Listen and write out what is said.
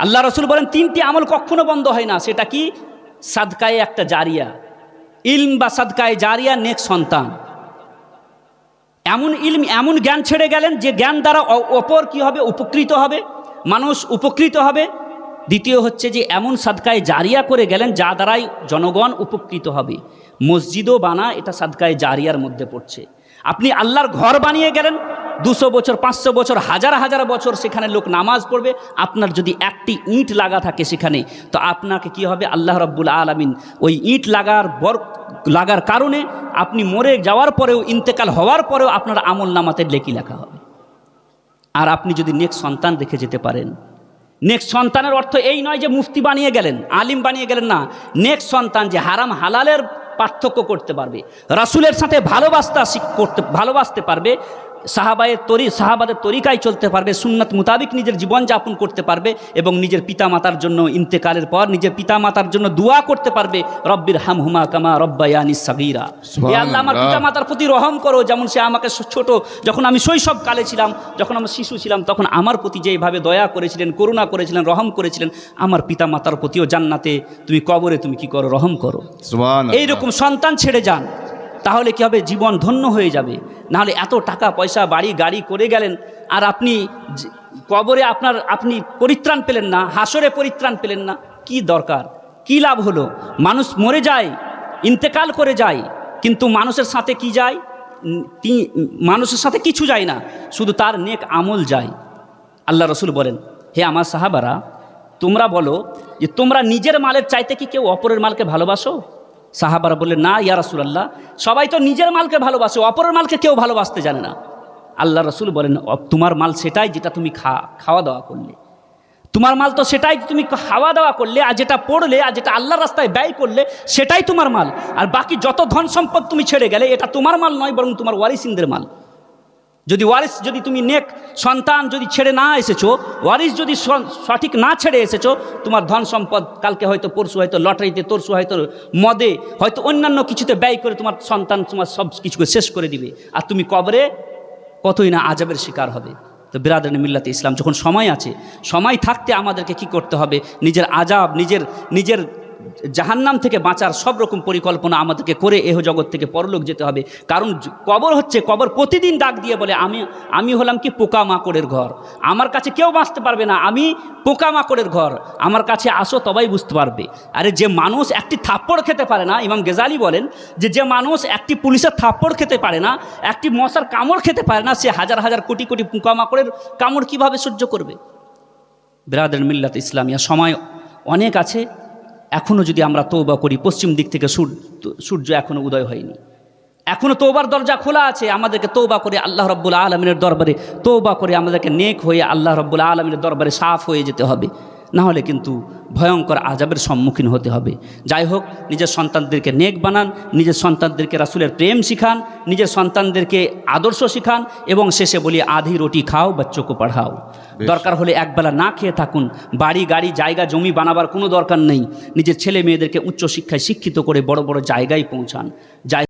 আল্লাহ রসুল বলেন তিনটি আমল কখনো বন্ধ হয় না। সেটা কি? সাদকায়ে একটা জারিয়া, ইলম বা সাদকায়ে জারিয়া, নেক সন্তান। এমন ইলম, এমন জ্ঞান ছেড়ে গেলেন যে জ্ঞান দ্বারা অপর কি হবে? উপকৃত হবে, মানুষ উপকৃত হবে। দ্বিতীয় হচ্ছে যে এমন সাদকায়ে জারিয়া করে গেলেন যা দ্বারাই জনগণ উপকৃত হবে। মসজিদও বানা, এটা সাদকায়ে জারিয়ার মধ্যে পড়ছে। আপনি আল্লাহর ঘর বানিয়ে গেলেন, 200 বছর, 500 বছর, হাজার হাজার বছর সেখানে লোক নামাজ পড়বে। আপনার যদি একটি ইঁট লাগা থাকে সেখানে, তো আপনাকে কি হবে? আল্লাহ রাব্বুল আলামিন ওই ইঁট লাগার কারণে আপনি মরে যাওয়ার পরেও, ইন্তেকাল হওয়ার পরেও আপনার আমল নামাতে লেখি লেখা হবে। আর আপনি যদি নেক সন্তান রেখে যেতে পারেন, নেক সন্তানের অর্থ এই নয় যে মুফতি বানিয়ে গেলেন, আলিম বানিয়ে গেলেন, না। নেক সন্তান যে হারাম হালালের পার্থক্য করতে পারবে, রাসূলের সাথে ভালোবাসতে পারবে, সাহাবাদের তরিকায় চলতে পারবে, সুন্নাত মোতাবিক নিজের জীবনযাপন করতে পারবে, এবং নিজের পিতামাতার জন্য ইন্তেকালের পর নিজের পিতামাতার জন্য দোয়া করতে পারবে, রব্বির হামহুমা কামা রব্বায়ানি সাগীরা। হে আল্লাহ, আমার পিতামাতার প্রতি রহম করো, যেমন সে আমাকে ছোট, যখন আমি শৈশবকালে ছিলাম, যখন আমার শিশু ছিলাম, তখন আমার প্রতি যেভাবে দয়া করেছিলেন, করুণা করেছিলেন, রহম করেছিলেন, আমার পিতামাতার প্রতিও জান্নাতে তুমি কবরে তুমি কি করো? রহম করো। এইরকম সন্তান ছেড়ে যান, তাহলে কি হবে? জীবন ধন্য হয়ে যাবে। নাহলে এত টাকা পয়সা, বাড়ি গাড়ি করে গেলেন, আর আপনি কবরে আপনি পরিত্রাণ পেলেন না, হাসরে পরিত্রাণ পেলেন না। কি দরকার? কি লাভ হলো? মানুষ মরে যায়, ইন্তেকাল করে যায়, কিন্তু মানুষের সাথে কি যায়? মানুষের সাথে কিছু যায় না, শুধু তার নেক আমল যায়। আল্লাহ রসুল বলেন, হে আমার সাহাবারা, তোমরা বলো যে তোমরা নিজের মালের চাইতে কি কেউ অপরের মালকে ভালোবাসো? সাহাবারা বললেন, না ইয়া রাসূলুল্লাহ, সবাই তো নিজের মালকে ভালোবাসে, অপরের মালকে কেউ ভালোবাসতে জানে না। আল্লাহ রসুল বলেন, তোমার মাল সেটাই যেটা তুমি খাওয়া দাওয়া করলে, তোমার মাল তো সেটাই তুমি খাওয়া দাওয়া করলে, আর যেটা পড়লে, আর যেটা আল্লাহর রাস্তায় ব্যয় করলে, সেটাই তোমার মাল। আর বাকি যত ধন সম্পদ তুমি ছেড়ে গেলে, এটা তোমার মাল নয়, বরং তোমার ওয়ারিসিনদের মাল। যদি তুমি নেক সন্তান যদি ছেড়ে না এসেছো, ওয়ারিস যদি সঠিক না ছেড়ে এসেছো, তোমার ধন সম্পদ কালকে হয়তো, পরশু হয়তো লটারিতে, তরশু হয়তো মদে, হয়তো অন্যান্য কিছুতে ব্যয় করে তোমার সন্তান তোমার সব কিছুকে শেষ করে দিবে, আর তুমি কবরে কতই না আযাবের শিকার হবে। তো বিরাদরানে মিল্লাতে ইসলাম, যখন সময় আছে, সময় থাকতে আমাদেরকে কি করতে হবে? নিজের আযাব, নিজের জাহান্নাম থেকে বাঁচার সব রকম পরিকল্পনা আমাদেরকে করে এহ জগৎ থেকে পরলোক যেতে হবে। কারণ কবর প্রতিদিন ডাক দিয়ে বলে, আমি হলাম কি পোকামাকড়ের ঘর, আমার কাছে কেউ বাঁচতে পারবে না, আমি পোকামাকড়ের ঘর, আমার কাছে আসো তবেই বুঝতে পারবে। আরে যে মানুষ একটি থাপ্পড় খেতে পারে না, ইমাম গেজালি বলেন যে মানুষ একটি পুলিশের থাপ্পড় খেতে পারে না, একটি মশার কামড় খেতে পারে না, সে হাজার হাজার কোটি কোটি পোকামাকড়ের কামড় কিভাবে সহ্য করবে? বিরাদরানে মিল্লাতে ইসলামিয়া, সময় অনেক আছে, এখনও যদি আমরা তওবা করি, পশ্চিম দিক থেকে সূর্য এখনও উদয় হয়নি, এখনও তওবার দরজা খোলা আছে। আমাদেরকে তওবা করে আল্লাহ রাব্বুল আলামিনের দরবারে তওবা করে আমাদেরকে নেক হয়ে আল্লাহ রাব্বুল আলামিনের দরবারে সাফ হয়ে যেতে হবে, না হলে কিন্তু ভয়ঙ্কর আযাবের সম্মুখীন হতে হবে। যাই হোক, নিজের সন্তানদেরকে নেক বানান, নিজের সন্তানদেরকে রাসূলের প্রেম শিখান, নিজের সন্তানদেরকে আদর্শ শিখান, এবং শেষে বলি আধি রুটি খাও, বাচ্চোকে পড়াও। দরকার হলে একবেলা না খেয়ে থাকুন, বাড়ি গাড়ি জায়গা জমি বানাবার কোনো দরকার নেই। নিজের ছেলে মেয়েদেরকে উচ্চ শিক্ষায় শিক্ষিত করে বড় বড় জায়গায় পৌঁছান।